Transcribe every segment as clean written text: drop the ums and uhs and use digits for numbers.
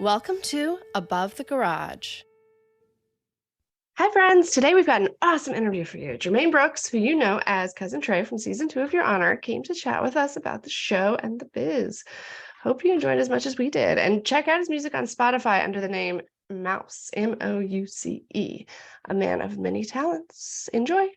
Welcome to Above the Garage. Hi, friends. Today we've got an awesome interview for you. Germaine Brooks, who you know as Cousin Trey from season 2 of Your Honor, came to chat with us about the show and the biz. Hope you enjoyed as much as we did. And check out his music on Spotify under the name Mouce, M-O-U-C-E, a man of many talents. Enjoy.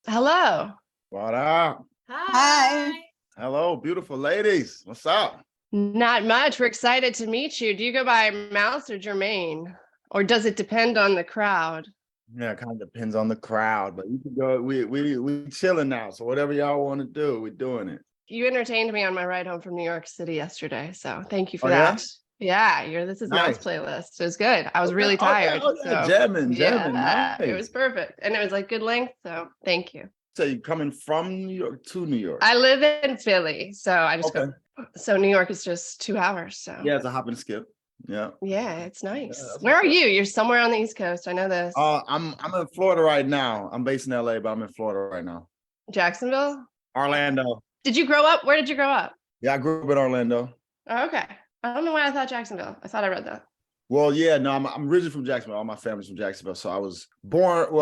Hello. What up? Hi. Hello, beautiful ladies. What's up? Not much. We're excited to meet you. Do you go by Mouce or Germaine? Or does it depend on the crowd? Yeah, it kind of depends on the crowd, but you can go. We chilling now, so whatever y'all want to do, we're doing it. You entertained me on my ride home from New York City yesterday, so thank you for Oh, that. Yeah, This Is Mouce Nice. playlist. It was good. I was really tired. Jamming, Yeah, nice. it was perfect, and it was like good length. So thank you. So you coming from New York to New York? I live in Philly, so I just Okay. go. So New York is just 2 hours. So Yeah, it's a hop and skip. Yeah. yeah, it's nice. that's Where what's are up. you? You're somewhere on the East Coast. I know this. I'm in Florida right now. I'm based in LA, but I'm in Florida right now. Jacksonville. Orlando. Did you grow up? Where did you grow up? Yeah, I grew up in Orlando. Oh, okay. I don't know why I thought Jacksonville. I thought I read that. Well, yeah, no, I'm originally from Jacksonville. All my family's from Jacksonville. So I was born, grew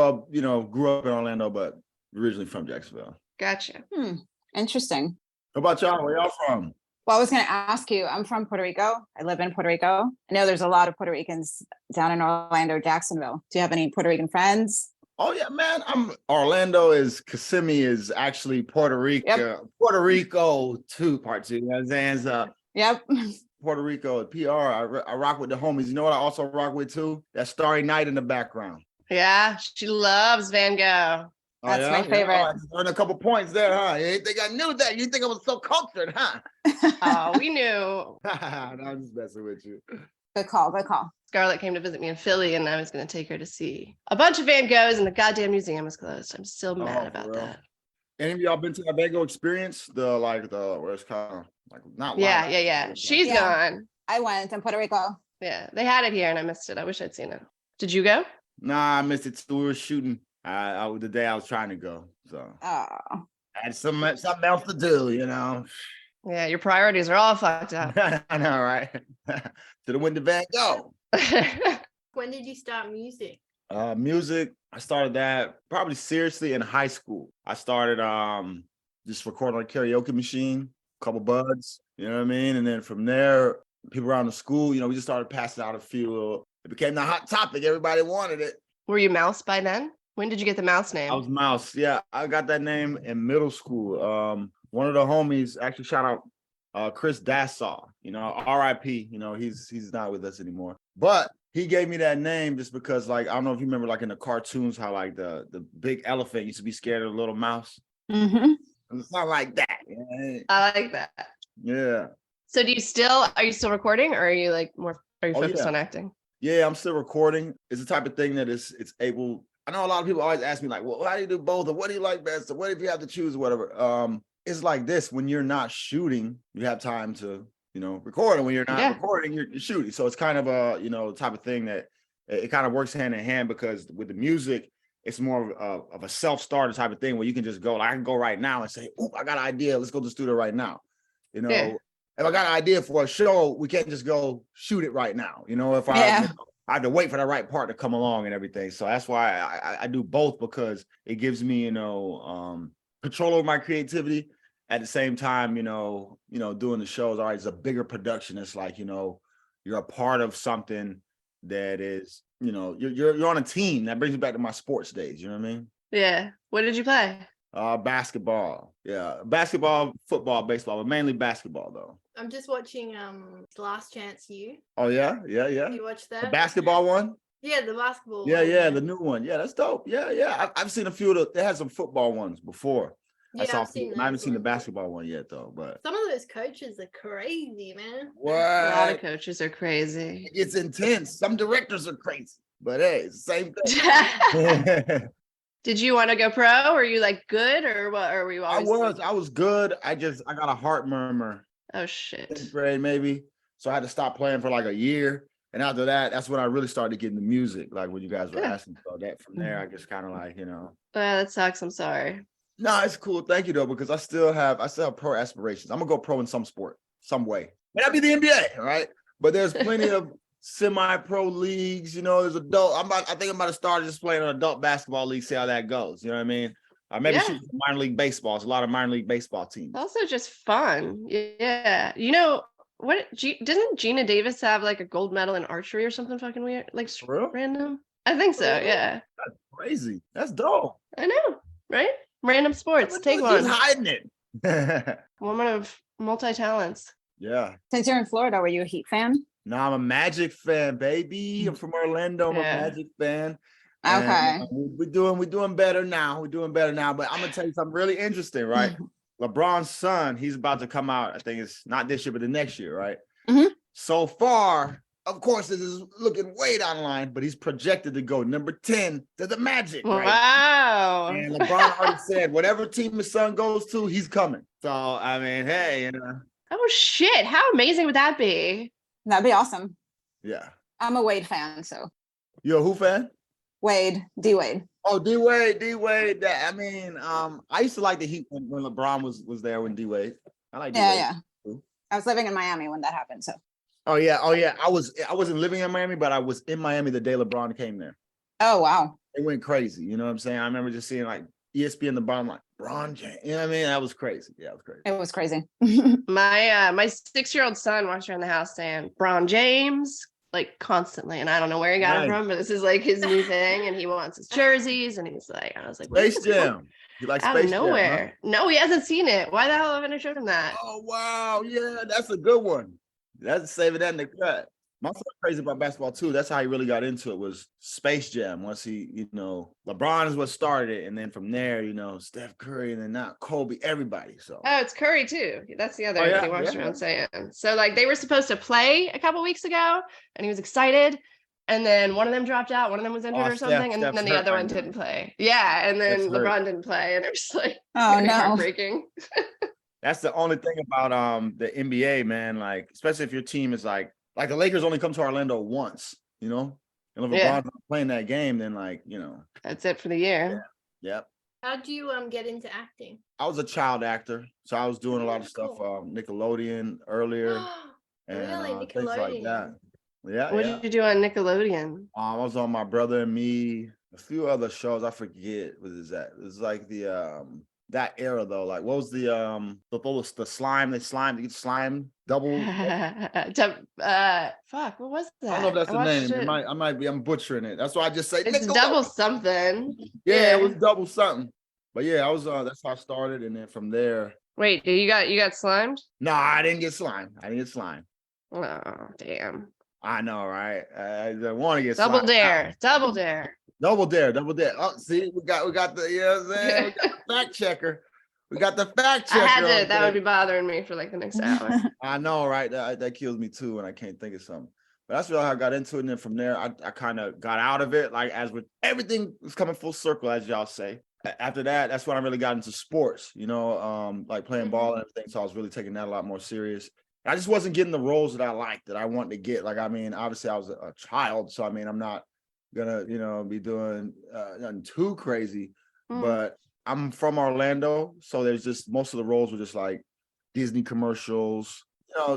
up in Orlando, but originally from Jacksonville. Gotcha. Interesting. How about y'all? Where y'all from? Well, I was going to ask you, I'm from Puerto Rico. I live in Puerto Rico. I know there's a lot of Puerto Ricans down in Orlando, Jacksonville. Do you have any Puerto Rican friends? Oh yeah, man. Kissimmee is actually Puerto Rico. Yep. Puerto Rico 2, part 2. You know what I'm saying? So Yep. Puerto Rico, PR. I rock with the homies. You know what I also rock with too? That Starry Night in the background. Yeah, she loves Van Gogh. That's my favorite. I just earned a couple points there, huh? You didn't think I knew that? You think I was so cultured, huh? Oh, we knew. No, I'm just messing with you. Good call. Good call. Scarlett came to visit me in Philly, and I was going to take her to see a bunch of Van Goghs, and the goddamn museum was closed. I'm still mad about for real? that. Any of y'all been to that Van Gogh experience? Where it's kind of like not Yeah, live. She's Yeah. gone. I went in Puerto Rico. Yeah, they had it here, and I missed it. I wish I'd seen it. Did you go? Nah, I missed it too. We were shooting. The day I was trying to go, so Oh, I had something else to do, you know. Yeah, your priorities are all fucked up. I know, right? Should have went to Van Gogh. When did you start music? Music, I started that probably seriously in high school. I started just recording on a karaoke machine, a couple buds, you know what I mean? And then from there, people around the school, we just started passing out a few. It became the hot topic. Everybody wanted it. Were you Mouce by then? When did you get the Mouce name? I was Mouce. Yeah, I got that name in middle school. One of the homies, actually shout out Chris Dassaw, RIP, he's not with us anymore. But he gave me that name just because, like, I don't know if you remember, like in the cartoons, how like the big elephant used to be scared of the little mouse. mm-hmm. It's not like that. I like that. Yeah. So are you still recording, or are you focused on acting? Yeah, I'm still recording. It's the type of thing that it's able. I know a lot of people always ask me, like, well, how do you do both? Or what do you like best? Or what if you have to choose, whatever? It's like this: when you're not shooting, you have time to, record. And when you're not recording, you're shooting. So it's kind of a, type of thing that it kind of works hand in hand, because with the music, it's more of a self-starter type of thing where you can just go. Like, I can go right now and say, "Oh, I got an idea. Let's go to the studio right now." If I got an idea for a show, we can't just go shoot it right now. If I have to wait for the right part to come along and everything. So that's why I do both, because it gives me, control over my creativity. At the same time, doing the shows, all right, it's a bigger production. It's like, you're a part of something that is, you're on a team. That brings me back to my sports days. You know what I mean? Yeah. What did you play? Basketball. Yeah. Basketball, football, baseball, but mainly basketball though. I'm just watching Last Chance You. Oh yeah. You watched that? The basketball one? Yeah, the basketball Yeah, one. yeah, the new one. Yeah, that's dope. Yeah. I've seen a few of they had some football ones before. Yeah, I I've seen haven't those seen the ones. basketball one yet though, but Some of those coaches are crazy, man. A lot of what? coaches are crazy. It's intense. Some directors are crazy, but hey, it's the same thing. Did you want to go pro? Were you like good, or what? Or were you always? I was good. I got a heart murmur. Oh shit. 10th grade maybe. So I had to stop playing for like a year. And after that, that's when I really started getting the music, like when you guys were asking. So that from there, I just kind of like, That sucks. I'm sorry. No, it's cool. Thank you though, because I still have pro aspirations. I'm gonna go pro in some sport, some way. May not be the NBA, right? But there's plenty of semi-pro leagues. You know, there's adult. I think I'm about to start just playing an adult basketball league. See how that goes. You know what I mean? Maybe Yeah. shoot some minor league baseball. There's a lot of minor league baseball teams. Also just fun. Yeah. You know, didn't Gina Davis have like a gold medal in archery or something fucking weird? Like For real? random? I think so, Really? yeah. That's crazy. That's dope. I know, right? Random sports. Take She's one. hiding it. Woman of multi-talents. Yeah. Since you're in Florida, were you a Heat fan? No, I'm a Magic fan, baby. I'm from Orlando. I'm a Magic fan. And, Okay. we're doing better now. We're doing better now. But I'm gonna tell you something really interesting, right? LeBron's son, he's about to come out. I think it's not this year, but the next year, right? Mhm. So far, of course, this is looking way down the line, but he's projected to go number 10 to the Magic, right? Wow. And LeBron already said, whatever team his son goes to, he's coming. So, I mean, hey, Oh shit. How amazing would that be? That'd be awesome. yeah. I'm a Wade fan, so You a who fan? Wade, D Wade. Oh, D Wade. I mean, I used to like the Heat when LeBron was there when D Wade. I like D Wade. Yeah. I was living in Miami when that happened, so. Oh yeah. I wasn't living in Miami, but I was in Miami the day LeBron came there. Oh wow. It went crazy. You know what I'm saying? I remember just seeing like ESPN the bottom, like Bron James. You know what I mean? That was crazy. Yeah, it was crazy. It was crazy. My 6-year-old son walks around the house saying Bron James like constantly, and I don't know where he got it Nice. from, but this is like his new thing, and he wants his jerseys, and he's like, I was like, Space what the fuck? Jam. You like Out Space of Jam? Huh? nowhere. No, he hasn't seen it. Why the hell haven't I showed him that? Oh wow, yeah, that's a good one. That's saving that in the cut. My son's crazy about basketball too. That's how he really got into it, was Space Jam. Once he, LeBron is what started it, and then from there, Steph Curry, and then now Kobe, everybody. So Oh, it's Curry too. That's the other Oh, yeah, he walks yeah. around saying. So like they were supposed to play a couple weeks ago, and he was excited. And then one of them dropped out, one of them was injured or something, and Steph's then the hurt other right one now. didn't play. Yeah, and then Steph's hurt. LeBron didn't play, and it was like Oh very no. heartbreaking. that's the only thing about the NBA, man. Like, especially if your team is like the Lakers only come to Orlando once, and if LeBron's Yeah. not playing that game, then That's it for the year. yep. How'd you get into acting? I was a child actor, so I was doing a lot of stuff, Cool. Nickelodeon earlier, and Really? things like that. Nickelodeon? Yeah, What yeah. did you do on Nickelodeon? I was on My Brother and Me, a few other shows. I forget what is that. It was like the that era though. Like what was the slime? They slime double. Fuck, what was that? I don't know if that's the watched name. it. I'm butchering it. That's why I just say It's Nickelodeon. double something. Yeah, it was double something. But yeah, I was that's how I started, and then from there. Wait, you got slimed? No, I didn't get slime. Oh, damn. I know, right? I want to get Double slime. dare. Double dare. Double dare. Oh, see, we got the, you know what I'm saying? We got the fact checker. We got the fact checker. I had on to, that would there. be bothering me for like the next hour. I know, right? That kills me too when I can't think of something. But that's really how I got into it. And then from there, I kind of got out of it. Like as with everything was coming full circle, as y'all say. After that, that's when I really got into sports, like playing ball and everything. So I was really taking that a lot more serious. I just wasn't getting the roles that I liked, that I wanted to get. Like, I mean, obviously I was a child. So, I mean, I'm not gonna, be doing nothing too crazy, but I'm from Orlando. So there's just, most of the roles were just like Disney commercials,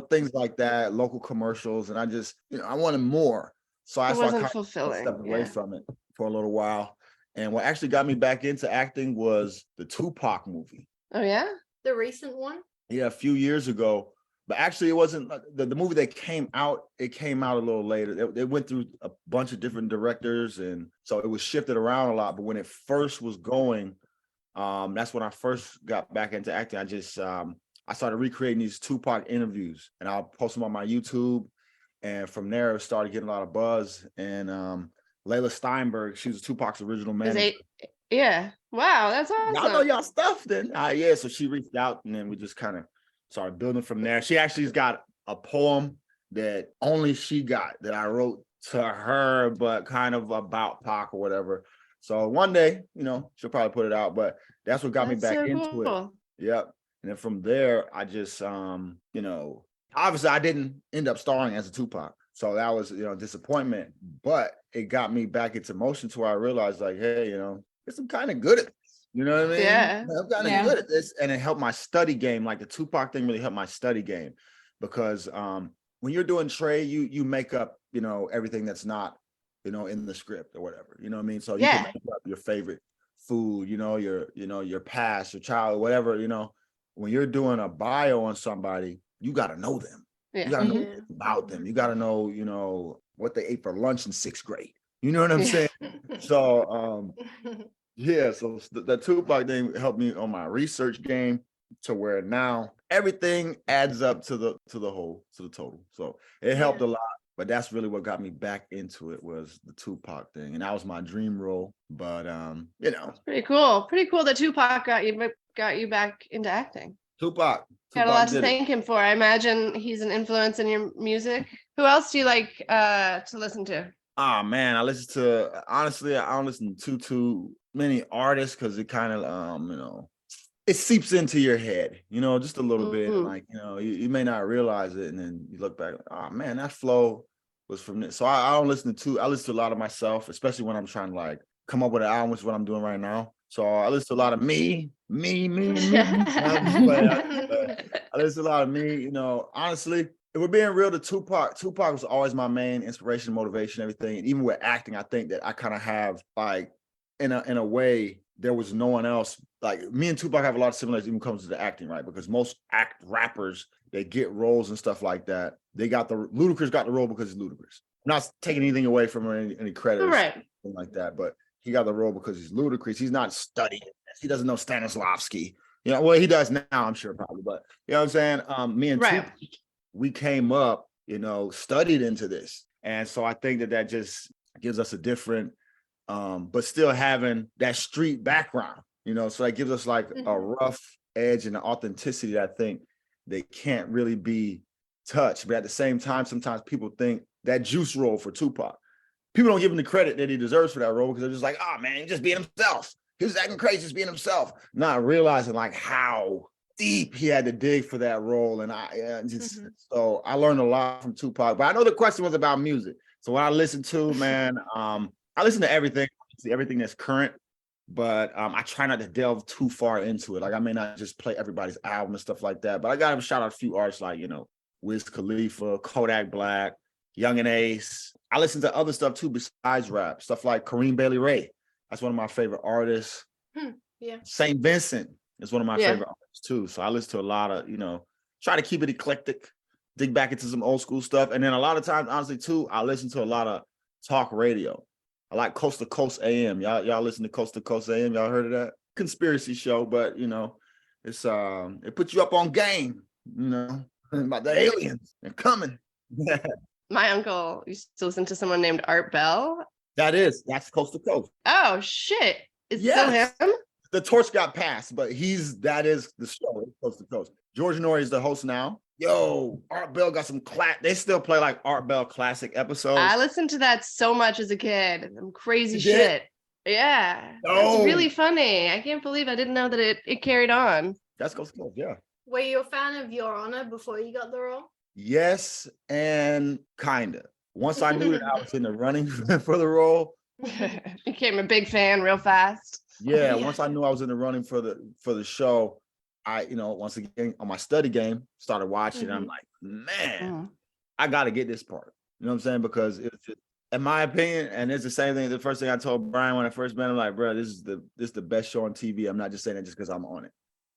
things like that, local commercials. And I just, I wanted more. So It that's why I wasn't kind of fulfilling. stepped away Yeah. from it for a little while. And what actually got me back into acting was the Tupac movie. Oh, yeah? The recent one? Yeah, a few years ago. But actually, it wasn't the movie that came out. It came out a little later. It went through a bunch of different directors, and so it was shifted around a lot. But when it first was going, that's when I first got back into acting. I just I started recreating these Tupac interviews, and I'll post them on my YouTube. And from there, it started getting a lot of buzz. And Layla Steinberg, she was Tupac's original manager. Yeah. Wow, that's awesome. Y'all know y'all stuff then. Yeah, so she reached out, and then we just kind of started building from there. She actually's got a poem that only she got that I wrote to her, but kind of about Pac or whatever. So one day, she'll probably put it out, but that's what got me back into it. Yep. And then from there, I just, obviously I didn't end up starring as a Tupac. So that was, disappointment, but it got me back into motion to where I realized like, hey, I'm kind of good at this. You know what I mean? Yeah. I'm kind of good at this. And it helped my study game. Like the Tupac thing really helped my study game because when you're doing Trey, you make up, everything that's not, in the script or whatever. You know what I mean? So you can make up your favorite food, your past, your child, whatever, when you're doing a bio on somebody, you got to know them. Yeah. You got to know Yeah. about them. You got to know, what they ate for lunch in 6th grade. You know what I'm saying? So, yeah, so the Tupac thing helped me on my research game to where now everything adds up to the total. So it helped a lot, but that's really what got me back into it was the Tupac thing. And that was my dream role. But Pretty cool. Pretty cool that Tupac got you back into acting. Tupac Got a lot to did it. thank him for. I imagine he's an influence in your music. Who else do you like to listen to? Oh man, honestly, I don't listen to too many artists because it kind of it seeps into your head, just a little bit. Like, you may not realize it, and then you look back, oh man, that flow was from this. So I don't listen to I listen to a lot of myself, especially when I'm trying to like come up with an album, which is what I'm doing right now. So I listen to a lot of me. I listen to a lot of me, honestly. If we're being real to Tupac was always my main inspiration, motivation, everything. And even with acting, I think that I kind of have like, in a way, there was no one else. Like me and Tupac have a lot of similarities even when it comes to the acting, right? Because most rappers, they get roles and stuff like that. Ludacris got the role because he's Ludacris. I'm not taking anything away from any credit or Right. something like that, but he got the role because he's Ludacris. He's not studying. He doesn't know Stanislavski. Well, he does now, I'm sure, probably. But you know what I'm saying? Me and Tupac, we came up, studied into this. And so I think that just gives us a different, but still having that street background, so that gives us like a rough edge and an authenticity that I think they can't really be touched. But at the same time, sometimes people think that Juice role for Tupac, people don't give him the credit that he deserves for that role because they're just like, oh man, he's just being himself. He was acting crazy, just being himself, not realizing like how deep he had to dig for that role. And so I learned a lot from Tupac, but I know the question was about music. So what I listen to, man, I listen to everything that's current, but I try not to delve too far into it. Like I may not just play everybody's album and stuff like that, but I got to shout out a few artists like, Wiz Khalifa, Kodak Black, Young and Ace. I listen to other stuff too besides rap, stuff like Kareem Bailey Ray. That's one of my favorite artists. Yeah. St. Vincent is one of my favorite artists too. So I listen to a lot of, try to keep it eclectic, dig back into some old school stuff. And then a lot of times, honestly, too, I listen to a lot of talk radio. I like Coast to Coast AM. Y'all listen to Coast to Coast AM? Y'all heard of that? Conspiracy show, but it's it puts you up on game, about the aliens. They're coming. My uncle used to listen to someone named Art Bell. That's Coast to Coast. Oh shit. Is it still him? The torch got passed, but that is the show, Coast to Coast. George Norrie is the host now. Yo, Art Bell got some they still play like Art Bell classic episodes. I listened to that so much as a kid. Some crazy shit. Yeah. It's really funny. I can't believe I didn't know that it carried on. That's Coast to Coast, yeah. Were you a fan of Your Honor before you got the role? Yes, and kinda. Once I knew that I was in the running for the role. Became a big fan real fast. Yeah, once I knew I was in the running for the show, I, once again on my study game, started watching. And I'm like, man, I got to get this part. You know what I'm saying? Because it's just, in my opinion, and it's the same thing. The first thing I told Brian when I first met him, like, bro, this is the best show on TV. I'm not just saying that just because I'm on it.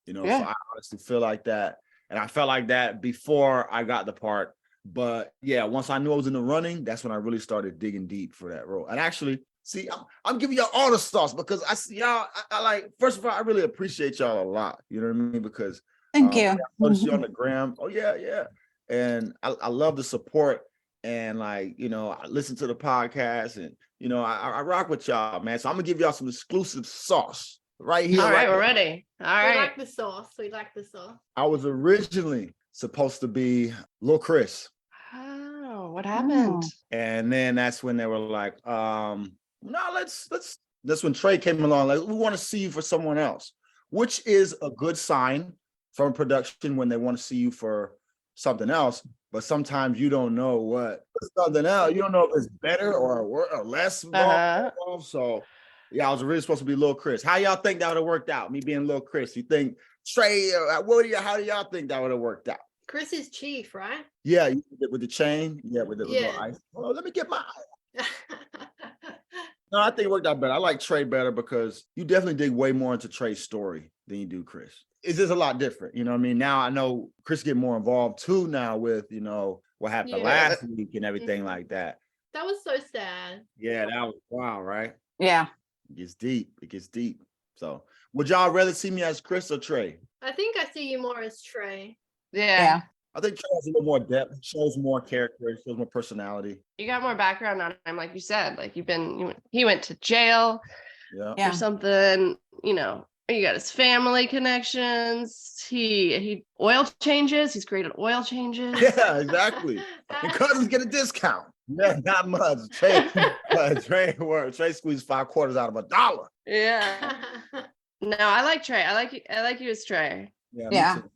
So I honestly feel like that, and I felt like that before I got the part. But yeah, once I knew I was in the running, that's when I really started digging deep for that role. And actually, see, I'm giving y'all all the sauce because I see y'all. I like, first of all, I really appreciate y'all a lot. You know what I mean? Because thank you. I noticed you on the gram. Oh yeah. And I love the support. And like, I listen to the podcast and, I rock with y'all, man. So I'm gonna give y'all some exclusive sauce right here. All right, we're ready. All right. We like the sauce. I was originally supposed to be Lil Chris. Oh, what happened? And then that's when they were like, no, let's that's when Trey came along, like, we want to see you for someone else, which is a good sign from production when they want to see you for something else. But sometimes you don't know what something else. You don't know if it's better or less involved. So yeah, I was really supposed to be Lil Chris. How y'all think that would have worked out? Me being Lil Chris. You think Trey, how do y'all think that would have worked out? Chris is chief, right? Yeah, with the chain. Yeah, with the little Yeah. ice. Oh, let me get my. No, I think it worked out better. I like Trey better because you definitely dig way more into Trey's story than you do Chris. It's just a lot different. You know what I mean? Now I know Chris get more involved too now with, what happened Yeah. last week and everything Mhm. like that. That was so sad. Yeah, that was wild, right? Yeah. It gets deep. It gets deep. So would y'all rather see me as Chris or Trey? I think I see you more as Trey. Yeah. I think Trey has a little more depth, shows more character, shows more personality. You got more background on him, like you said. Like he went to jail Yeah. Yeah. or something. You got his family connections. He oil changes. He's great at oil changes. Yeah, exactly. And cousins get a discount. Yeah, not much. Trey squeezed 5 quarters out of $1. Yeah. No, I like Trey. I like you as Trey. Yeah. Yeah. Me too.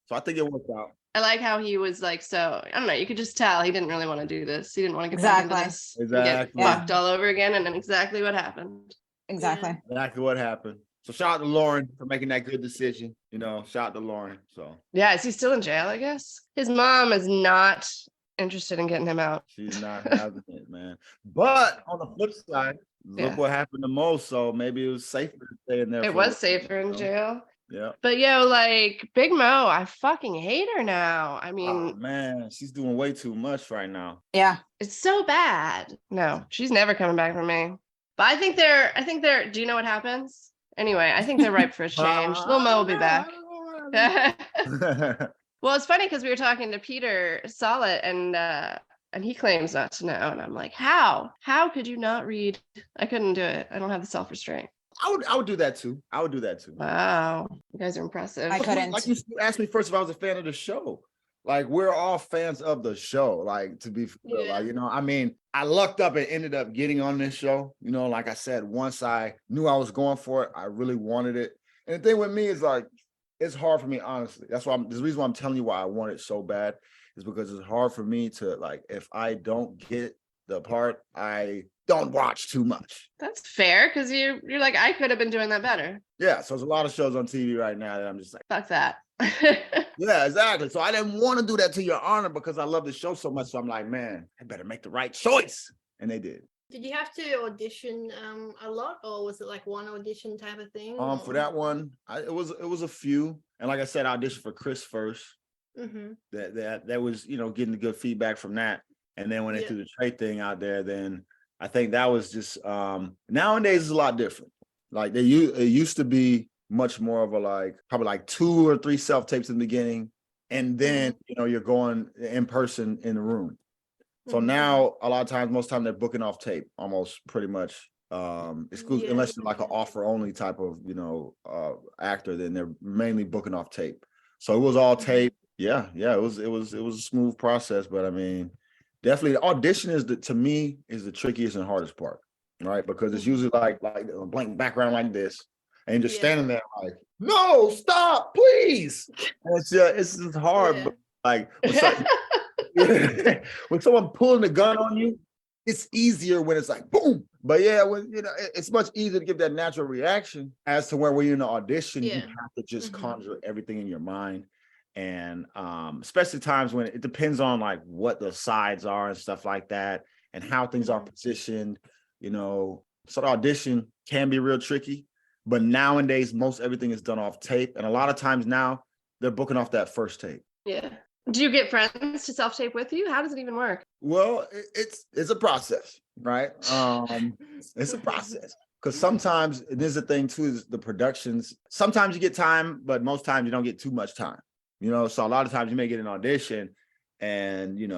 So I think it worked out. I like how he was like, so I don't know, you could just tell he didn't really want to do this. He didn't want to get back into Exactly. this. and Get Exactly. fucked all over again. And then exactly what happened. Exactly. Exactly what happened. So shout out to Lauren for making that good decision. Shout out to Lauren. So Yeah, is he still in jail, I guess? His mom is not interested in getting him out. she's not having it, man. But on the flip side, Yeah. look what happened to Mo. So maybe it was safer to stay in there. It for a was little safer bit, in jail. Yeah. But like Big Mo, I fucking hate her now. I mean, Oh man, she's doing way too much right now. Yeah. it's so bad. No, she's never coming back for me. But I think they're, do you know what happens? Anyway, I think they're ripe for a change. Lil Mo will be back. Well, it's funny because we were talking to Peter Solid and he claims not to know. And I'm like, how? How could you not read? I couldn't do it. I don't have the self-restraint. I would do that too. I would do that too. Wow. You guys are impressive. I couldn't. Like you asked me first if I was a fan of the show. Like we're all fans of the show. Like to be real, Yeah. like, I lucked up and ended up getting on this show. Like I said, once I knew I was going for it, I really wanted it. And the thing with me is like, it's hard for me, honestly. That's why the reason why I'm telling you why I want it so bad is because it's hard for me to like, if I don't get the part, I don't watch too much. That's fair because you're like, I could have been doing that better. Yeah. So there's a lot of shows on TV right now that I'm just like, Fuck that. yeah, exactly. So I didn't want to do that to Your Honor because I love the show so much. So I'm like, man, I better make the right choice. And they did. Did you have to audition a lot, or was it like one audition type of thing? For that one, it was a few. And like I said, I auditioned for Chris first. Mm-hmm. That was, getting the good feedback from that. And then when they Yeah. threw the Trey thing out there, then I think that was just nowadays it's a lot different. Like it used to be much more of a probably 2 or 3 self-tapes in the beginning. And then, you're going in person in the room. So Mhm. now a lot of times, most time they're booking off tape, almost pretty much exclusive, Yeah. unless you're like an offer only type of, actor, then they're mainly booking off tape. So it was all tape. Yeah. It was a smooth process, but I mean, definitely the audition to me is the trickiest and hardest part, right? Because it's usually like a blank background like this, and you're just Yeah. standing there like, no, stop, please. And it's just hard, Yeah. but like when someone pulling the gun on you, it's easier when it's like boom. But yeah, when it's much easier to give that natural reaction as to when you're in the audition, you Yeah. have to just Mhm. conjure everything in your mind. And especially times when it depends on like what the sides are and stuff like that, and how things are Mhm. positioned, So the audition can be real tricky. But nowadays, most everything is done off tape, and a lot of times now they're booking off that first tape. Yeah. Do you get friends to self-tape with you? How does it even work? Well, it's a process, right? It's a process because sometimes there's the thing too is the productions. Sometimes you get time, but most times you don't get too much time. So a lot of times you may get an audition, and you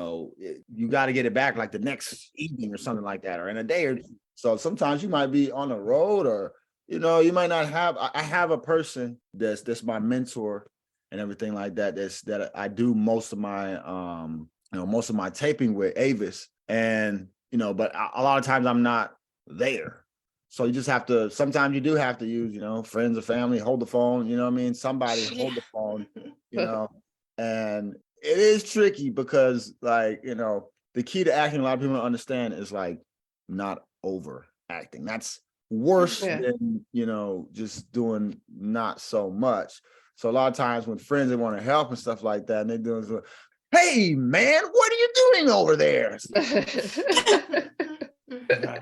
got to get it back like the next evening or something like that, or in a day or two. So sometimes you might be on the road, or you might not have. I have a person that's my mentor and everything like that. That I do most of my taping with Avis, and but a lot of times I'm not there. So you just have to. Sometimes you do have to use friends or family hold the phone. Somebody hold the phone. And it is tricky because the key to acting, a lot of people don't understand, is like not overacting. That's worse Yeah. than just doing not so much. So a lot of times when friends, they want to help and stuff like that, and they're doing, hey man, what are you doing over there?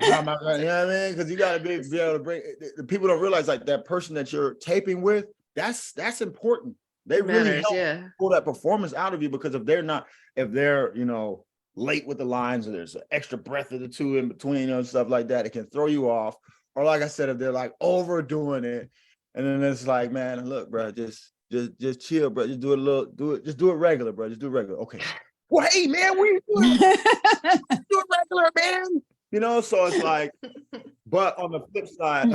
How am I gonna, you know what I mean? Because you got to be able to bring, the people don't realize like that person that you're taping with, that's important. They really Matters, help yeah. pull that performance out of you, because if they're, you know, late with the lines, or there's an extra breath or the two in between, you know, stuff like that, it can throw you off. Or like I said, if they're like overdoing it, and then it's like, man, look, bro, just chill, bro. Just do it regular, bro. Just do it regular. Okay. Well, hey man, what are you doing? Do it regular, man. You know, so it's like, but on the flip side,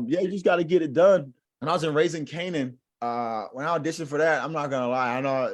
yeah, you just got to get it done. And I was in Raising Kanan. When I auditioned for that, I'm not gonna lie, I know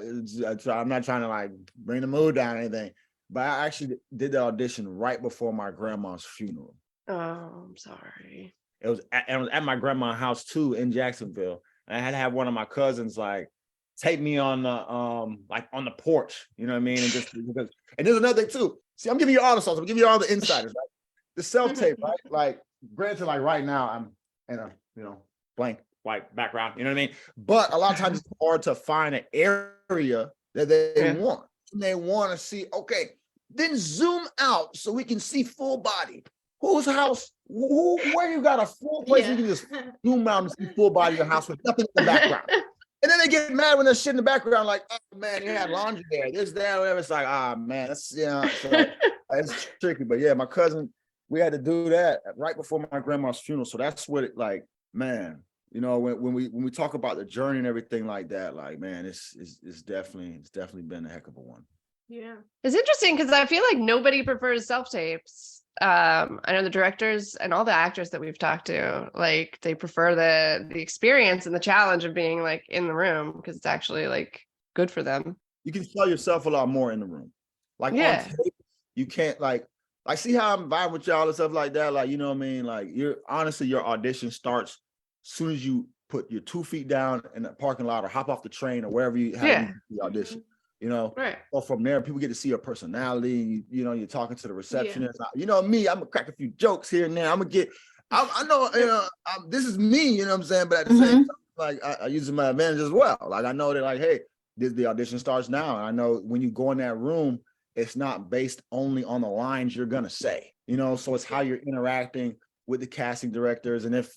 I'm not trying to like bring the mood down or anything, but I actually did the audition right before my grandma's funeral. Oh, I'm sorry. It was at my grandma's house too in Jacksonville. And I had to have one of my cousins like take me on the like on the porch, you know what I mean? And just because, and there's another thing too. See, I'm giving you all the sauce, I'm giving you all the insiders, right? The self-tape, right? Like, granted, like right now, I'm in a, you know, blank white background, you know what I mean? But a lot of times it's hard to find an area that they want. And they want to see, okay, then zoom out so we can see full body. Whose house, where you got a full place, you can just zoom out and see full body of the house with nothing in the background. And then they get mad when there's shit in the background, like, oh man, you had laundry there, this, that, whatever. It's like, ah man, that's, you know, so it's tricky. But yeah, my cousin, we had to do that right before my grandma's funeral. So that's what it, like, man, you know, when we talk about the journey and everything like that, like, man, it's definitely been a heck of a one. Yeah. It's interesting because I feel like nobody prefers self-tapes. I know the directors and all the actors that we've talked to, like they prefer the experience and the challenge of being like in the room, because it's actually like good for them. You can sell yourself a lot more in the room. Like on tape, you can't like see how I'm vibing with y'all and stuff like that. Like, you know what I mean? Like your audition starts as soon as you put your 2 feet down in the parking lot or hop off the train or wherever you have the audition. You know, right. Or from there, people get to see your personality. You know, you're talking to the receptionist. You know me, I'm gonna crack a few jokes here and there. I'm gonna get, I know, you know, this is me. You know what I'm saying? But at the same time, like I use my advantage as well. Like I know that, like, hey, the audition starts now. And I know when you go in that room, it's not based only on the lines you're gonna say. You know, so it's how you're interacting with the casting directors. And if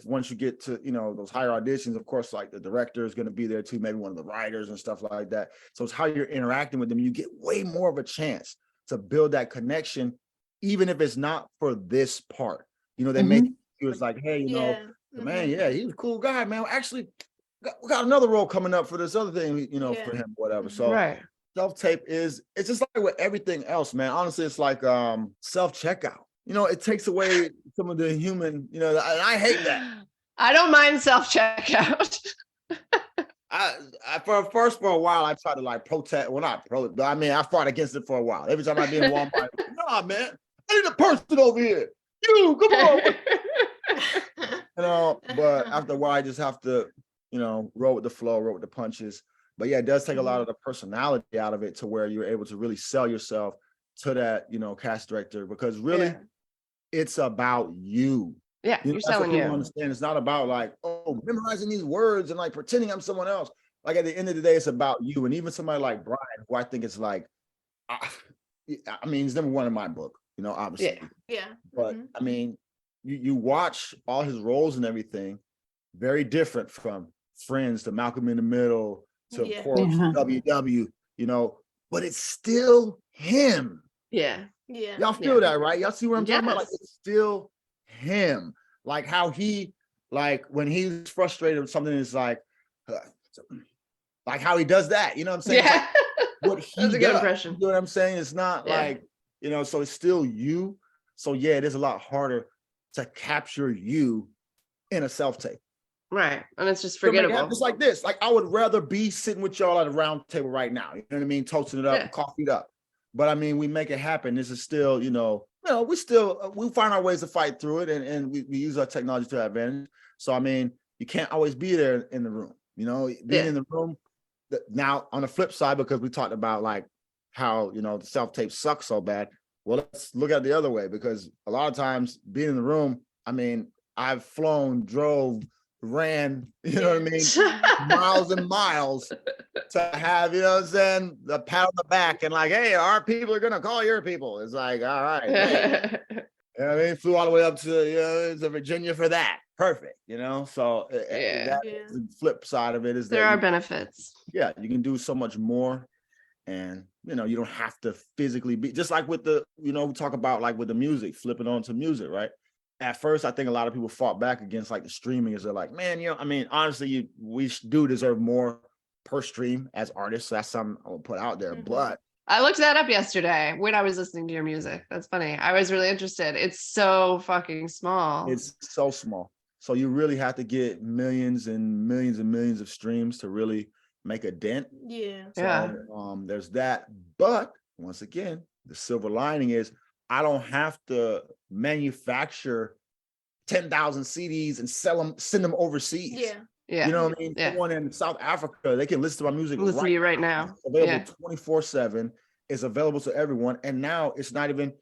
once you get to, you know, those higher auditions, of course, like the director is going to be there too, maybe one of the writers and stuff like that. So it's how you're interacting with them. You get way more of a chance to build that connection, even if it's not for this part. You know, they make you, it's like, hey, you know, man, yeah, he's a cool guy, man. Actually, we got another role coming up for this other thing, you know, for him, whatever. So self-tape it's just like with everything else, man. Honestly, it's like self-checkout. You know, it takes away some of the human, you know, and I hate that. I don't mind self-checkout. For a while, I tried to like protest. Well, not protest, but I mean, I fought against it for a while. Every time I be in Walmart, nah, man, I need a person over here. You, come on. You know, but after a while, I just have to, you know, roll with the flow, roll with the punches. But yeah, it does take a lot of the personality out of it to where you're able to really sell yourself to that, you know, cast director, because really it's about you. Yeah, you know, you're selling you. Understand, it's not about like, oh, memorizing these words and like pretending I'm someone else. Like at the end of the day, it's about you. And even somebody like Brian, who I think is like, I mean, he's number one in my book, you know, obviously. Yeah. But I mean, you watch all his roles and everything, very different from Friends to Malcolm in the Middle to of course WW, you know, but it's still him. Yeah. Y'all feel that, right? Y'all see what I'm talking about? Like it's still him. Like how he, like when he's frustrated with something, is like how he does that. You know what I'm saying? Yeah. Like what he That's a good impression. You know what I'm saying? It's not like, you know, so it's still you. So yeah, it is a lot harder to capture you in a self-tape. Right. And it's just forgettable. Just like this. Like I would rather be sitting with y'all at a round table right now. You know what I mean? Toasting it up, coffeeed up. But I mean, we make it happen. This is still, you know, we find our ways to fight through it, and we use our technology to our advantage. So I mean, you can't always be there in the room, you know, being in the room. Now on the flip side, because we talked about like how, you know, the self-tape sucks so bad. Well, let's look at it the other way, because a lot of times being in the room, I mean, I've flown, drove, ran, you know what I mean, miles and miles to have, you know what I'm saying, the pat on the back and like, hey, our people are gonna call your people. It's like, all right, hey. You know what I mean? Flew all the way up to, you know, to Virginia for that. Perfect, you know? So Yeah. that is the flip side of it is There that are benefits. yeah, you can do so much more. And, you know, you don't have to physically be, just like with the, you know, we talk about like with the music, flipping onto music, right? At first, I think a lot of people fought back against like the streaming is they're like, man, you know, I mean, honestly, we do deserve more per stream as artists. So that's something I'll put out there. Mhm. But I looked that up yesterday when I was listening to your music. That's funny. I was really interested. It's so fucking small. it's so small. So you really have to get millions and millions and millions of streams to really make a dent. Yeah. So Yeah. there's that. But once again, the silver lining is I don't have to manufacture 10,000 CDs and send them overseas. Yeah. Yeah. You know what I mean? Yeah. Someone in South Africa, they can listen to my music Listen to you right now. It's available Yeah. 24/7. It's available to everyone. And now it's not even,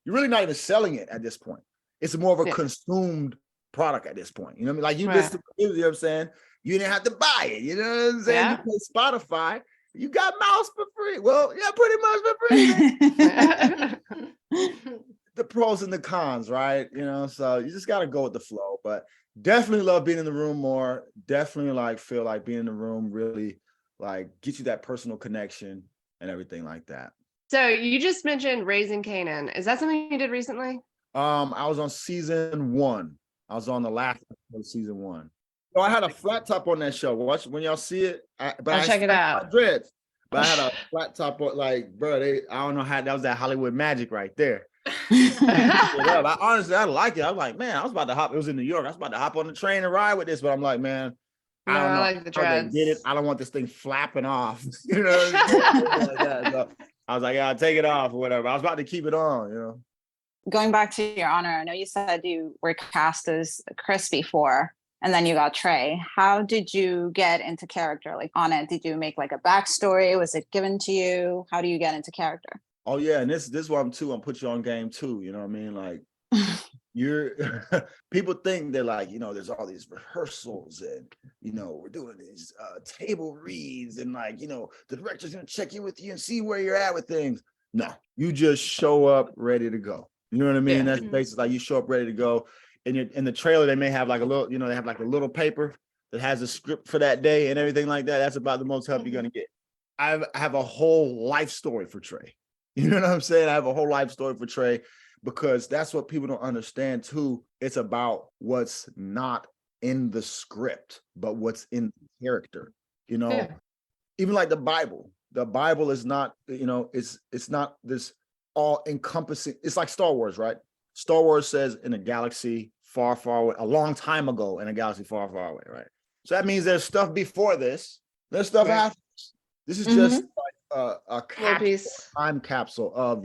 you're really not even selling it at this point. It's more of a Yeah. consumed product at this point. You know what I mean? Like you Right. listen to music, you know what I'm saying? You didn't have to buy it. You know what I'm saying? Yeah. You pay Spotify, you got Mouse for free. Well, yeah, pretty much for free. The pros and the cons, right? You know, so you just got to go with the flow. But definitely love being in the room more. Definitely like feel like being in the room really like get you that personal connection and everything like that. So you just mentioned Raising Kanan. Is that something you did recently? I was on season 1. I was on the last episode of season 1. So I had a flat top on that show. Watch when y'all see it. I'll check it out. Dreads, but I had a flat top on. Like, bro, I don't know how that was that Hollywood magic right there. I honestly, I like it. I was like, man, I was about to hop. It was in New York. I was about to hop on the train and ride with this, but I'm like, man, I don't know. I like the how they dreads. did it. I don't want this thing flapping off. You know, like that. So I was like, yeah, I'll take it off or whatever. I was about to keep it on. You know. Going back to your honor, I know you said you were cast as Chris before, and then you got Trey. How did you get into character? Like on it, did you make like a backstory? Was it given to you? How do you get into character? Oh yeah, and this is what I'm too. I'm put you on game too. You know what I mean? Like you're people think they're like, you know, there's all these rehearsals and you know, we're doing these table reads and like, you know, the director's gonna check in with you and see where you're at with things. No, you just show up ready to go. You know what I mean? Yeah. That's basically like you show up ready to go. And in the trailer, they may have like a little, you know, they have like a little paper that has a script for that day and everything like that. That's about the most help you're gonna get. I have a whole life story for Trey. You know what I'm saying? I have a whole life story for Trey because that's what people don't understand too. It's about what's not in the script, but what's in the character. You know, Yeah. even like the Bible. The Bible is not, you know, it's not this all encompassing. It's like Star Wars, right? Star Wars says in a galaxy far, far away, a long time ago in a galaxy far, far away, right? So that means there's stuff before this. There's stuff Right. after this. This is just like a Little capsule, piece. time capsule of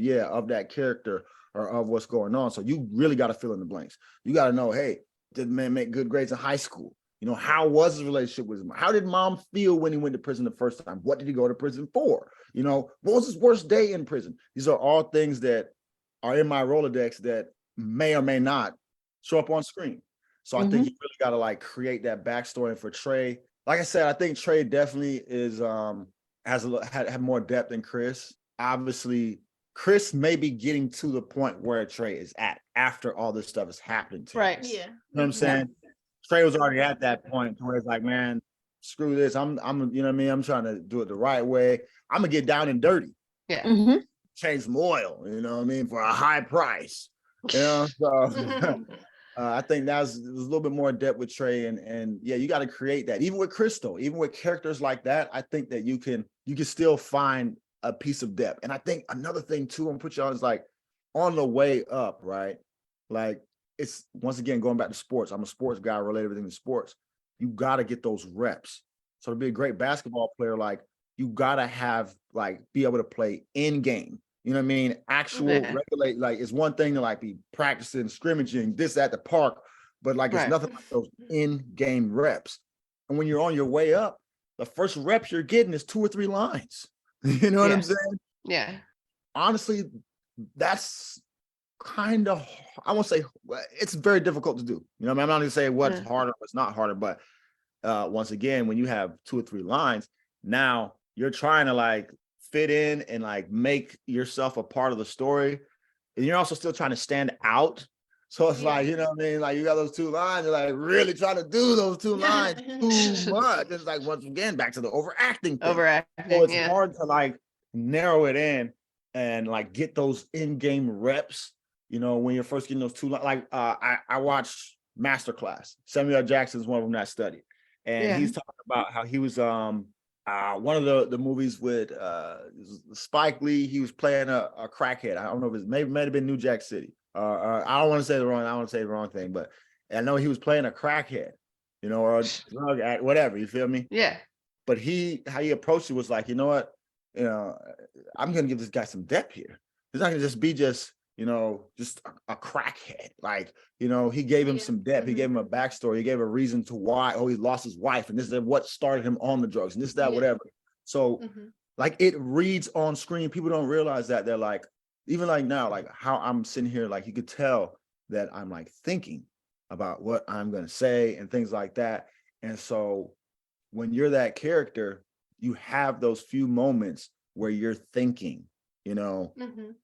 that character or of what's going on. So you really got to fill in the blanks. You got to know, hey, did the man make good grades in high school? You know, how was his relationship with his mom? How did mom feel when he went to prison the first time? What did he go to prison for? You know, what was his worst day in prison? These are all things that are in my Rolodex that may or may not show up on screen. So I think you really got to like create that backstory. And for Trey, like I said, I think Trey definitely is had more depth than Chris. Obviously, Chris may be getting to the point where Trey is at after all this stuff is happening to him. Right. Yeah. You know what I'm saying? Trey was already at that point where it's like, man, screw this. I'm, you know what I mean? I'm trying to do it the right way. I'm gonna get down and dirty. Yeah. Change some oil, you know what I mean, for a high price. You know, so I think there's a little bit more depth with Trey, and yeah, you got to create that. Even with Crystal, even with characters like that, I think that you can still find a piece of depth. And I think another thing too, I'm gonna put you on is like on the way up, right? Like it's once again going back to sports. I'm a sports guy, I relate everything to sports. You got to get those reps. So to be a great basketball player, like you got to have like be able to play in game. You know what I mean? Actual regulate, like it's one thing to like be practicing, scrimmaging, this at the park, but like it's nothing like those in-game reps. And when you're on your way up, the first reps you're getting is 2 or 3 lines. You know what I'm saying? Yeah. Honestly, that's kind of, I won't say it's very difficult to do. You know, I mean, I'm not gonna say what's harder, what's not harder, but once again, when you have 2 or 3 lines, now you're trying to like fit in and like make yourself a part of the story, and you're also still trying to stand out. So it's like, you know what I mean? Like you got those 2 lines, you're like really trying to do those 2 lines too much. It's like, once again, back to the overacting thing. So it's hard to like narrow it in and like get those in-game reps, you know, when you're first getting those 2 lines. Like I watched Masterclass. Samuel L. Jackson is one of them that I studied. And he's talking about how he was one of the movies with Spike Lee. He was playing a crackhead. I don't know if it might have been New Jack City. I don't want to say the wrong thing, but I know he was playing a crackhead, you know, or a drug addict, whatever. You feel me? Yeah. But how he approached it was like, you know what, you know, I'm gonna give this guy some depth here. It's not gonna just be you know, just a crackhead. Like, you know, he gave him some depth. He gave him a backstory. He gave a reason to why. Oh, he lost his wife, and this is what started him on the drugs, and this, that, whatever. So, like, it reads on screen. People don't realize that. They're like, even like now, like how I'm sitting here, like you could tell that I'm like thinking about what I'm gonna say and things like that. And so, when you're that character, you have those few moments where you're thinking, you know,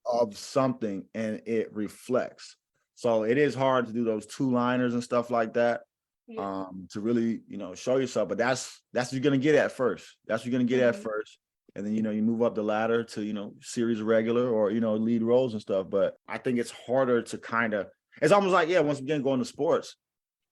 of something, and it reflects. So it is hard to do those 2-liners and stuff like that, to really, you know, show yourself. But that's what you're gonna get at first. That's what you're gonna get at first. And then, you know, you move up the ladder to, you know, series regular or, you know, lead roles and stuff. But I think it's harder to kind of, it's almost like, once again, going to sports,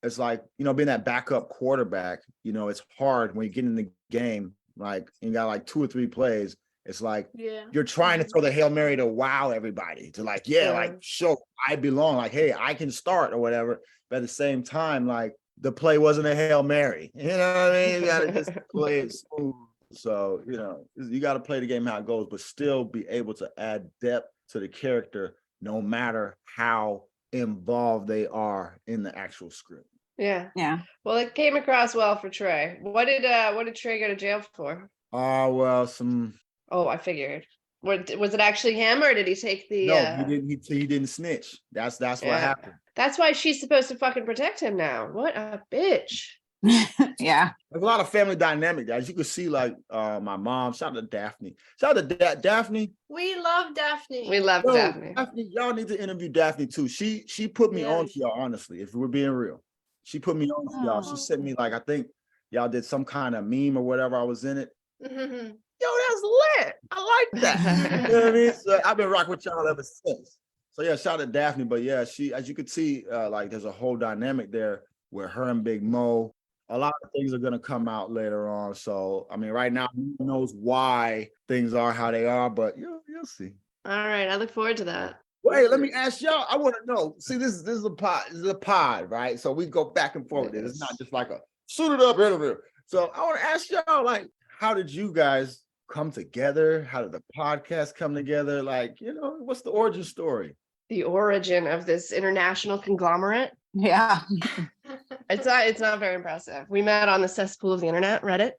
it's like, you know, being that backup quarterback, you know, it's hard when you get in the game, like you got like 2 or 3 plays. It's like you're trying to throw the Hail Mary to wow everybody, to like, like show I belong, like, hey, I can start or whatever. But at the same time, like the play wasn't a Hail Mary. You know what I mean? You gotta just play it smooth. So, you know, you got to play the game how it goes, but still be able to add depth to the character, no matter how involved they are in the actual script. Yeah. Well, it came across well for Trey. What did Trey go to jail for? Well, Oh, I figured. Was it actually him, or did he take the? No, he didn't. He didn't snitch. That's what happened. That's why she's supposed to fucking protect him now. What a bitch. Yeah. There's a lot of family dynamic, guys. You can see, like, my mom. Shout out to Daphne. Shout out to Daphne. We love Daphne. We love Daphne. Daphne. Y'all need to interview Daphne too. She put me on to y'all, honestly, if we're being real. She put me on to y'all. She sent me, like, I think y'all did some kind of meme or whatever. I was in it. Yo, that's lit. I like that. You know what I mean? So I've been rocking with y'all ever since. So yeah, shout out to Daphne. But yeah, she, as you could see, like there's a whole dynamic there where her and Big Mo, a lot of things are gonna come out later on. So I mean, right now, who knows why things are how they are, but you'll see. All right, I look forward to that. Wait, let me ask y'all. I want to know. See, this is a pod. This is a pod, right? So we go back and forth. It's not just like a suited up interview. So I want to ask y'all, like, how did you guys come together? How did the podcast come together? Like, you know, what's the origin story? The origin of this international conglomerate. Yeah. It's not very impressive. We met on the cesspool of the internet, Reddit,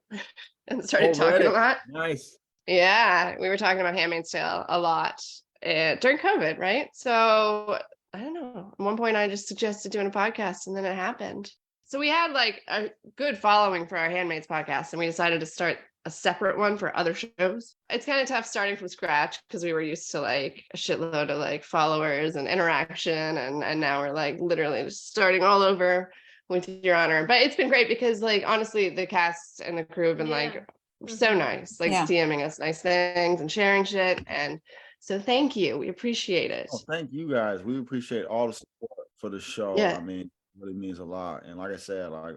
and started talking a lot. Nice. Yeah, we were talking about Handmaid's Tale a lot during COVID, right? So I don't know. At one point, I just suggested doing a podcast, and then it happened. So we had like a good following for our Handmaid's podcast, and we decided to start a separate one for other shows. It's kind of tough starting from scratch because we were used to like a shitload of like followers and interaction, and now we're like literally just starting all over with Your Honor. But it's been great because like honestly, the cast and the crew have been like so nice, like DMing us nice things and sharing shit. And so thank you. We appreciate it. Oh, thank you guys. We appreciate all the support for the show. Yeah. I mean, really means a lot. And like I said, like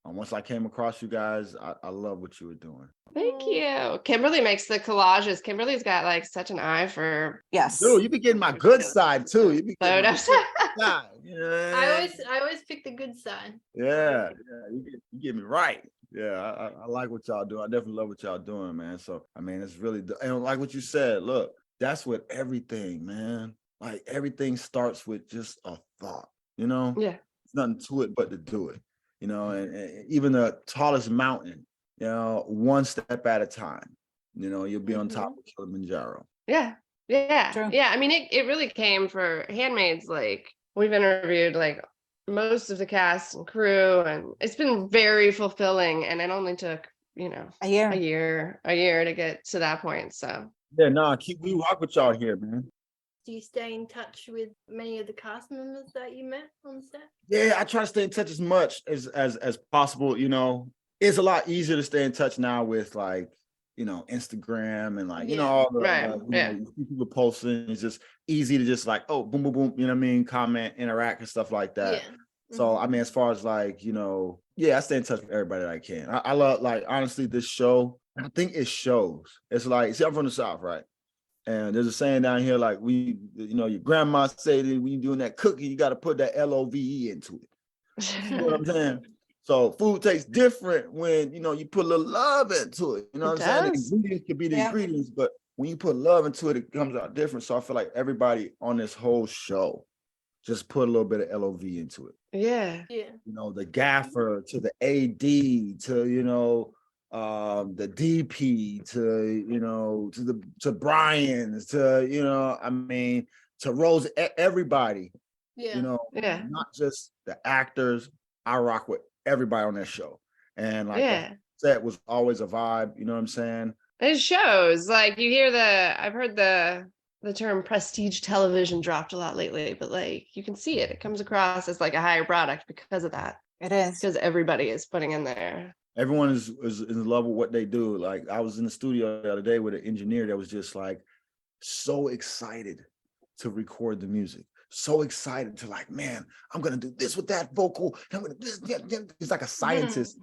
once I came across you guys, I love what you were doing. Thank you. Kimberly makes the collages. Kimberly's got like such an eye for Dude, you be getting my good side too. You be getting photos. side, you know? I always pick the good side. Yeah, you get me right. Yeah, I like what y'all do. I definitely love what y'all doing, man. So I mean, it's really, and like what you said, look, that's what everything, man. Like everything starts with just a thought, you know? Yeah. Nothing to it but to do it, you know, and even the tallest mountain, you know, one step at a time, you know, you'll be on top of Kilimanjaro. Yeah. Yeah. True. Yeah. I mean, it really came for Handmaids. Like, we've interviewed like most of the cast and crew, and it's been very fulfilling. And it only took, A year. a year to get to that point. So, Yeah, nah, we rock with y'all here, man. Do you stay in touch with many of the cast members that you met on set? Yeah, I try to stay in touch as much as possible. It's a lot easier to stay in touch now with like, Instagram and like, Yeah. all the, Right, yeah. you see people posting. It's just easy to just like, oh, boom, boom, boom, you know what I mean? Comment, interact and stuff like that. Yeah. So, I mean, as far as like, I stay in touch with everybody that I can. I love, like, honestly, this show, I think it shows. It's like, see, I'm from the South, right? And there's a saying down here, like, your grandma said that when you're doing that cookie, you got to put that LOVE into it. You know what I'm saying? So food tastes different when, you put a little love into it. You know It what I'm saying? The does. ingredients could be the Yeah. ingredients, but when you put love into it, it comes out different. So I feel like everybody on this whole show just put a little bit of LOV into it. Yeah. Yeah. The gaffer to the AD to, the DP to Brian to, I mean, to Rose, everybody, Yeah. Yeah. not just the actors. I rock with everybody on that show. And like Yeah. that set was always a vibe, you know what I'm saying? It shows. Like, I've heard the term prestige television dropped a lot lately, but like you can see it. It comes across as like a higher product because of that. It is. Because everybody is putting in there. Everyone is in love with what they do. Like, I was in the studio the other day with an engineer that was just like so excited to record the music. So excited to like, man, I'm gonna do this with that vocal. I'm gonna do this. He's like a scientist.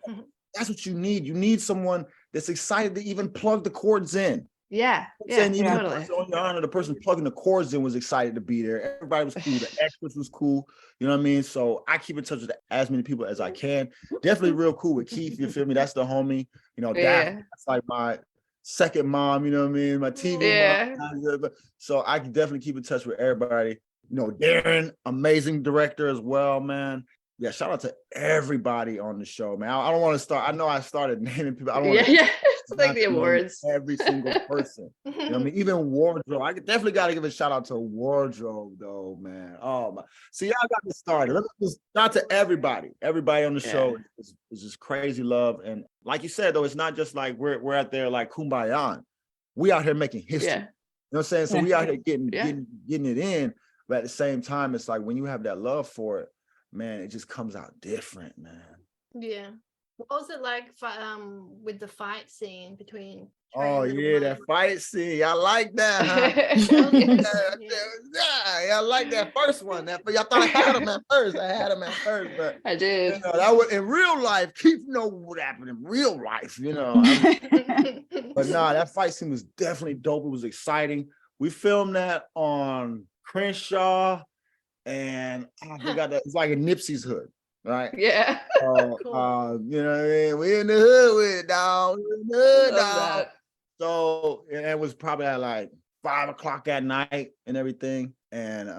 That's what you need. You need someone that's excited to even plug the chords in. Yeah. Yeah. Saying even the Totally. person on your honor, the person plugging the chords in was excited to be there. Everybody was cool. The extras was cool. You know what I mean? So I keep in touch with as many people as I can. Definitely real cool with Keith. You feel me? That's the homie. Yeah. That's like my second mom. You know what I mean? My TV Yeah. mom. So I can definitely keep in touch with everybody. Darren, amazing director as well, man. Yeah, shout out to everybody on the show, man. I don't want to start. I know I started naming people. I don't want to. Yeah. It's like the awards. Every single person. You know what I mean? Even Wardrobe. I definitely got to give a shout out to Wardrobe, though, man. Oh, my. See, y'all got me started. Let me just shout out to everybody. Everybody on the show is just crazy love. And like you said, though, it's not just like we're out there like kumbaya. We out here making history. Yeah. You know what I'm saying? So we out here getting it in. But at the same time, it's like when you have that love for it, man, it just comes out different, man. Yeah. What was it like with the fight scene between Trey Oh and Lil yeah, Mo? that fight scene. I like that, huh? I like that first one. Y'all thought I had him at first. But I did. that was in real life. Keith know what happened in real life, But nah, that fight scene was definitely dope. It was exciting. We filmed that on Crenshaw, and I forgot that it's like in Nipsey's hood, right? Yeah. Cool. You know what I mean? We in the hood with it, dog. We in the hood, Love dog. that. So it was probably at like 5 o'clock at night and everything. And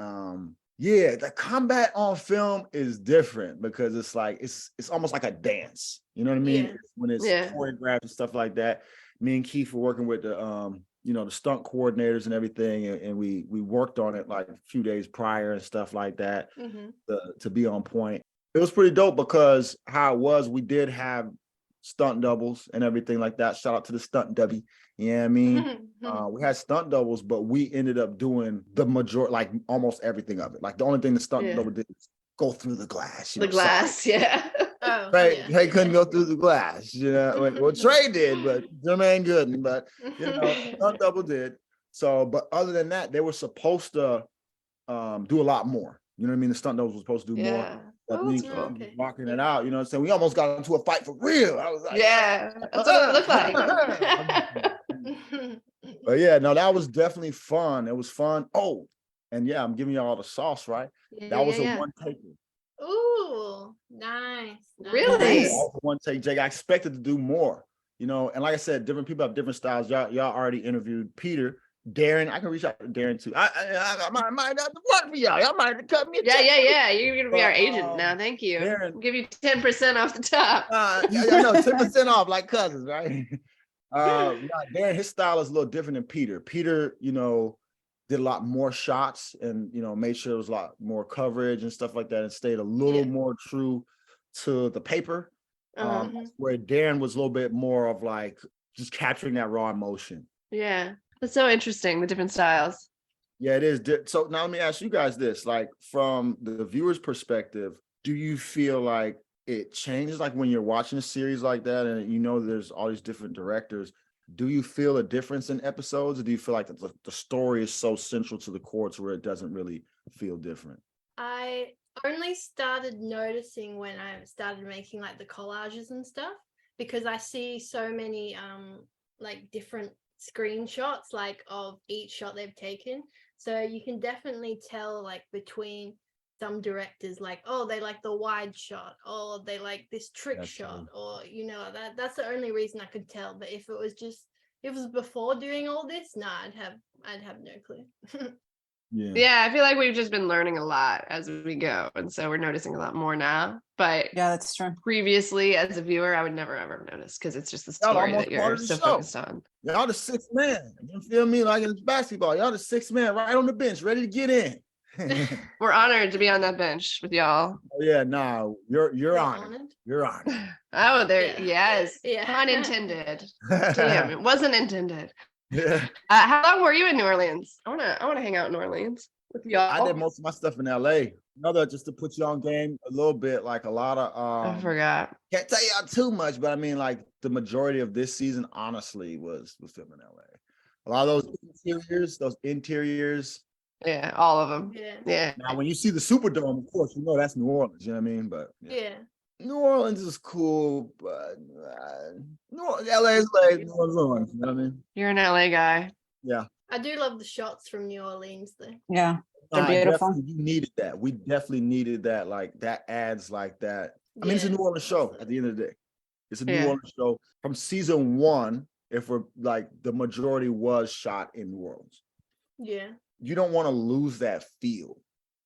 the combat on film is different because it's like it's almost like a dance. You know what I mean? Yeah. When it's choreographed and stuff like that. Me and Keith were working with the the stunt coordinators and everything, and we worked on it like a few days prior and stuff like that to be on point. It was pretty dope because how it was, we did have stunt doubles and everything like that. Shout out to the stunt W. You know what I mean? We had stunt doubles, but we ended up doing the majority, like almost everything of it. Like the only thing the stunt double did was go through the glass. The glass, yeah. Oh, Trey yeah. couldn't go through the glass, Well, Trey did, but Germaine couldn't. But stunt double did. So, but other than that, they were supposed to do a lot more. You know what I mean? The stunt doubles were supposed to do more. But me okay. walking it out, you know what I'm saying? We almost got into a fight for real. I was like, yeah, that's what it looked like. But yeah, no, that was definitely fun. It was fun. Oh, and yeah, I'm giving you all the sauce, right? That was a one taker. Ooh, nice. Really? That was a one take, Jake. I expected to do more, and like I said, different people have different styles. Y'all already interviewed Peter. Darren, I can reach out to Darren too. I might have to work for y'all. Y'all might have to cut me a check. Yeah. You're gonna be our agent now. Thank you. Darren, I'll give you 10% off the top. yeah, no, 10% off, like cousins, right? Darren, his style is a little different than Peter. Peter, did a lot more shots and, made sure there was a lot more coverage and stuff like that and stayed a little more true to the paper. Where Darren was a little bit more of like just capturing that raw emotion. Yeah. That's so interesting, the different styles. Yeah, it is. So now let me ask you guys this, like from the viewer's perspective, do you feel like it changes like when you're watching a series like that and there's all these different directors? Do you feel a difference in episodes, or do you feel like the story is so central to the core to where it doesn't really feel different? I only started noticing when I started making like the collages and stuff, because I see so many like different screenshots like of each shot they've taken. So you can definitely tell like between some directors, like, oh, they like the wide shot, or they like this trick shot, or that's the only reason I could tell. But if it was before doing all this, I'd have no clue. Yeah, I feel like we've just been learning a lot as we go, and so we're noticing a lot more now. But yeah, that's true. Previously, as a viewer, I would never ever notice because it's just the story that you're so focused on. Y'all the sixth man. You feel me? Like in basketball, y'all the sixth man right on the bench, ready to get in. We're honored to be on that bench with y'all. Oh yeah, no, you're honored. You're honored. Oh, there, yes, Yeah. Unintended. Damn, it wasn't intended. Yeah. How long were you in New Orleans? I wanna hang out in New Orleans with y'all. I did most of my stuff in LA. Another, just to put you on game a little bit, like a lot of I forgot. Can't tell y'all too much, but I mean, like the majority of this season, honestly, was filmed in LA. A lot of those interiors. Yeah, all of them. Yeah. Now, when you see the Superdome, of course, that's New Orleans. You know what I mean? But Yeah. New Orleans is cool, but LA is like New Orleans. You know what I mean? You're an LA guy. Yeah. I do love the shots from New Orleans, though. Yeah, they're beautiful. You needed that. We definitely needed that. Like that adds like that. I mean, it's a New Orleans show at the end of the day. It's a New Orleans show from season 1. If we're like the majority was shot in New Orleans. Yeah. You don't want to lose that feel.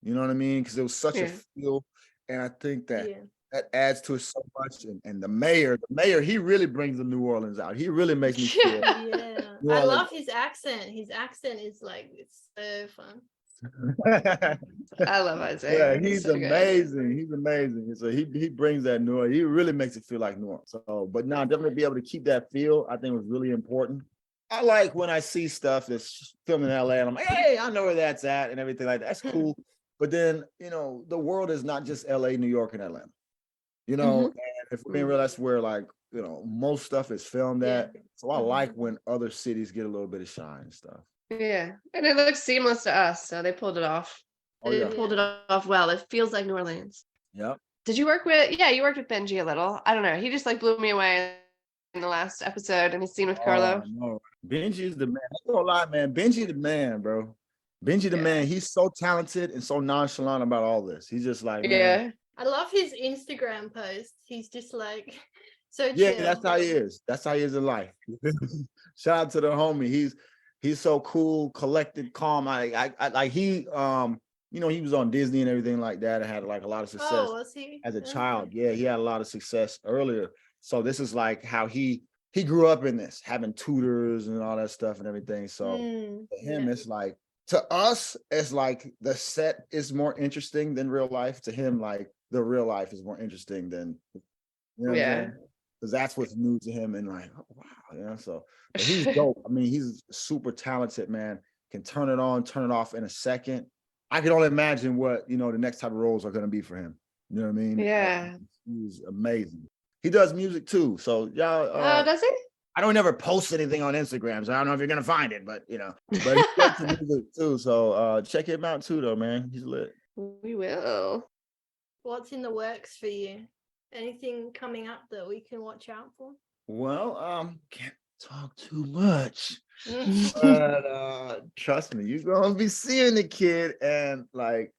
You know what I mean? Because it was such a feel, and I think that that adds to it so much. And the mayor, he really brings the New Orleans out. He really makes me feel. Yeah. I love his accent. His accent is like, it's so fun. I love Isaiah. Yeah, he's so amazing. Good. He's amazing. So he brings that New Orleans. He really makes it feel like New Orleans. So, but now definitely be able to keep that feel, I think was really important. I like when I see stuff that's filmed in LA and I'm like, hey, I know where that's at and everything like that. That's cool. But then, the world is not just LA, New York, and Atlanta. And if we're being real, that's where like, most stuff is filmed at. So I like when other cities get a little bit of shine and stuff. Yeah. And it looks seamless to us. So they pulled it off. They pulled it off well. It feels like New Orleans. Yep. Did you work with, you worked with Benji a little. I don't know. He just like blew me away in the last episode and his scene with Carlo. No. Benji's the man. I don't lie, man. Benji the man, bro. Benji the man. He's so talented and so nonchalant about all this. He's just like, man. I love his Instagram posts. He's just like so chill. Yeah, that's how he is. That's how he is in life. Shout out to the homie. He's so cool, collected, calm. I like he he was on Disney and everything like that and had like a lot of success. Oh, was he? As a child. Yeah, he had a lot of success earlier. So this is like how he grew up in this, having tutors and all that stuff and everything. So to him, it's like, to us, it's like the set is more interesting than real life. To him, like the real life is more interesting than, because that's what's new to him. And like, oh, wow, so but he's dope. I mean, he's super talented, man. Can turn it on, turn it off in a second. I can only imagine what, the next type of roles are going to be for him. You know what I mean? Yeah. He's amazing. He does music too. So y'all. Does he? I don't ever post anything on Instagram, so I don't know if you're gonna find it, but but he does music too. So check him out too, though, man. He's lit. We will. What's in the works for you? Anything coming up that we can watch out for? Well, can't talk too much, but trust me, you're gonna be seeing the kid, and like,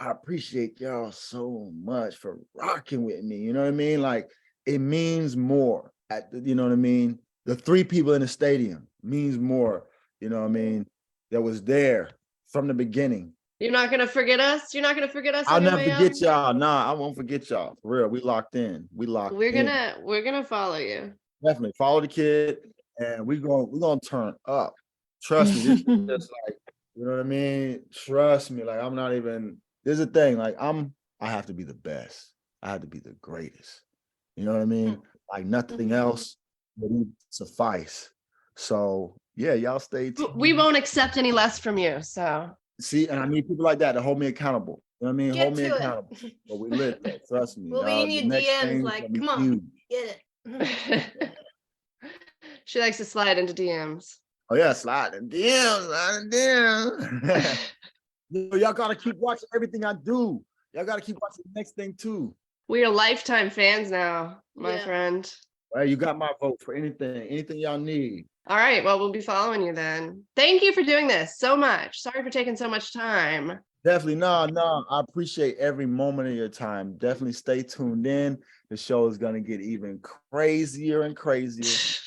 I appreciate y'all so much for rocking with me. You know what I mean? Like, it means more. You know what I mean? The 3 people in the stadium means more. You know what I mean? That was there from the beginning. You're not gonna forget us. You're not gonna forget us. I'll never forget y'all. Nah, I won't forget y'all. For real, we locked in. We're gonna follow you. Definitely follow the kid, and we're gonna turn up. Trust me, this is just like You know what I mean? Trust me. Like, I'm not even, there's a thing. Like, I have to be the best. I have to be the greatest. You know what I mean? Like, nothing else would suffice. So, yeah, y'all stay tuned. We won't accept any less from you. So, See, and I need people like that to hold me accountable. You know what I mean? Get Hold me to it. accountable. But we lit though. Trust me. We'll be in The your next DMs thing's like, gonna be come on, huge. get it. she likes to slide into DMs. Oh yeah, sliding down, sliding down. Y'all gotta keep watching everything I do. Y'all gotta keep watching the next thing too. We are lifetime fans now, my Yeah. friend. All right, you got my vote for anything y'all need. All right, well, we'll be following you then. Thank you for doing this so much. Sorry for taking so much time. Definitely, no. I appreciate every moment of your time. Definitely stay tuned in. The show is gonna get even crazier and crazier.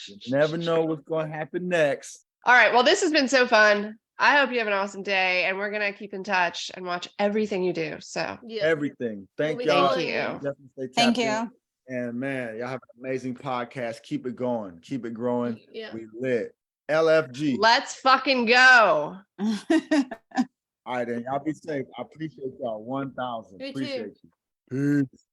You never know what's gonna happen next. All right, well, this has been so fun. I hope you have an awesome day, and we're gonna keep in touch and watch everything you do. So, Yeah. Everything. Thank We'll be y'all. following you. Definitely stay Thank tapped in. you. And man, y'all have an amazing podcast. Keep it going. Keep it growing. Yeah. We lit. LFG. let's fucking go. All right, then y'all be safe. I appreciate y'all. 1,000. You too. Appreciate you. Peace.